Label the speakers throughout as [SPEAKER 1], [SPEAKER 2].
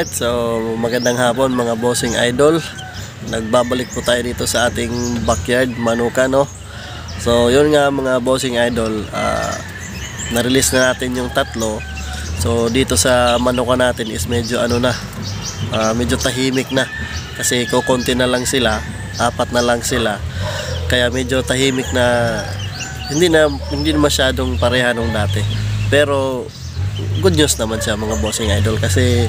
[SPEAKER 1] Alright, so magandang hapon mga bossing idol. Nagbabalik po tayo dito sa ating backyard, Manukan, no? So yun nga mga bossing idol, na-release na natin yung tatlo. So dito sa Manukan natin is medyo medyo tahimik na. Kasi kukunti na lang sila, 4 na lang sila. Kaya medyo tahimik na, hindi masyadong pareha nung dati. Pero good news naman siya mga bossing idol kasi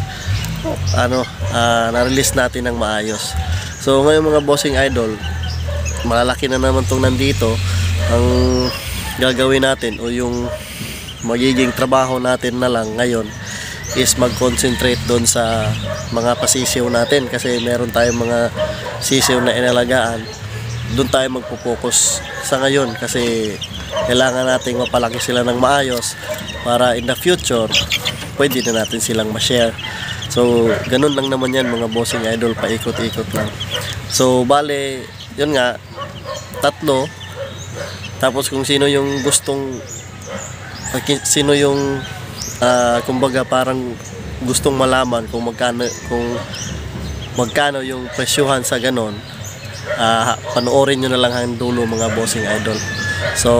[SPEAKER 1] na-release natin ng maayos. So ngayon mga bossing idol, malalaki na naman tong nandito. Ang gagawin natin o yung magiging trabaho natin na lang ngayon is mag-concentrate doon sa mga pasisiw natin kasi meron tayong mga sisiw na inalagaan. Doon tayo magpo-focus sa ngayon kasi kailangan nating mapalaki sila ng maayos para in the future pwede na natin silang ma-share. So ganun lang naman yan mga bossing idol, paikot-ikot lang. So bale yun nga, 3. Tapos kung sino yung kumbaga parang gustong malaman kung magkano yung presyuhan sa ganon, panoorin nyo na lang hanggang dulo mga bossing idol. So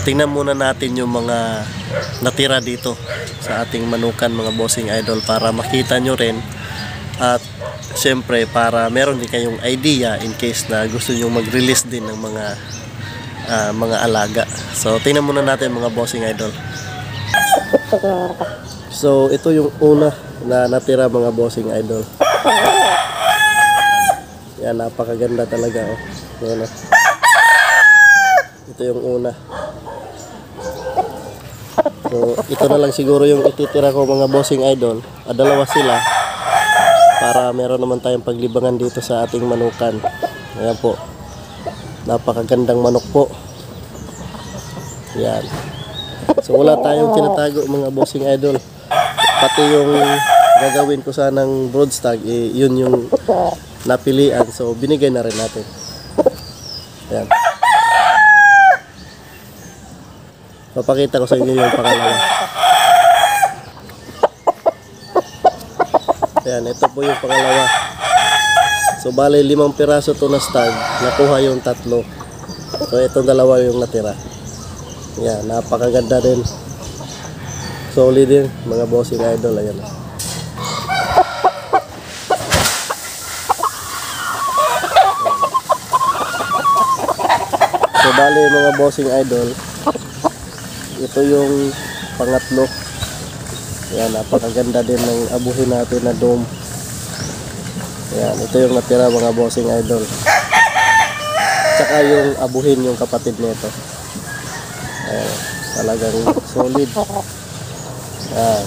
[SPEAKER 1] tingnan muna natin yung mga natira dito sa ating Manukan mga bossing idol para makita nyo rin, at syempre para meron din kayong idea in case na gusto nyo mag-release din ng mga alaga. So tingnan muna natin mga bossing idol. So ito yung una na natira mga bossing idol. Yan, napakaganda talaga, oh. Yan, oh. Ito yung una. So ito na lang siguro yung ititira ko mga bossing idol. 2 sila para meron naman tayong paglibangan dito sa ating Manukan. Ayan po, napakagandang manok po. Yan. So wala tayong tinatago mga bossing idol. Pati yung gagawin ko sanang broodstag, yun yung napilian. So binigay na rin natin. Ayan. Papakita ko sa inyo yung pangalawa. Ayan, ito po yung pangalawa. So bale 5 piraso to na stag, nakuha yung 3. So itong 2 yung natira. Ayan, napakaganda din. Solid din mga bossing idol. Ayan. So bale mga bossing idol, ito yung pangatlo. Ayan, napakaganda din ng abuhin natin na dome. Ayan, ito yung natira mga bossing idol. Tsaka yung abuhin yung kapatid nito. Ayan, talagang solid. Ayan.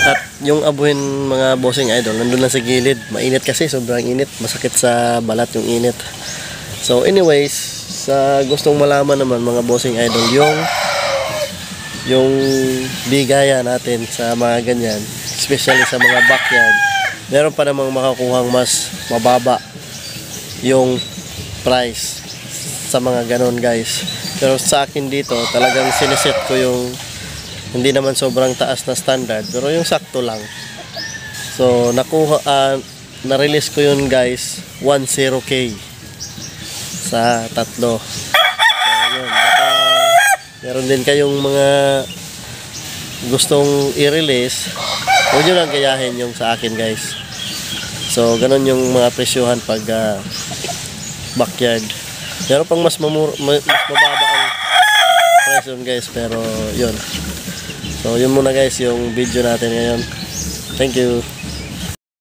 [SPEAKER 1] At yung abuhin mga bossing idol nandun lang sa gilid. Mainit kasi, sobrang init. Masakit sa balat yung init. So anyways, sa gustong malaman naman mga bossing idol, yung bigaya natin sa mga ganyan, especially sa mga backyard, meron pa namang makakuhang mas mababa yung price sa mga ganon guys. Pero sa akin dito talagang siniset ko yung hindi naman sobrang taas na standard, pero yung sakto lang. So na-release ko yun guys, 10K sa 3. So yun, baka meron din kayong mga gustong i-release, huwag nyo lang gayahin yung sa akin guys. So ganun yung mga presyuhan pag backyard. Pero pang mas mababa ang presyo guys, pero yun. So yun muna guys yung video natin ngayon. Thank you.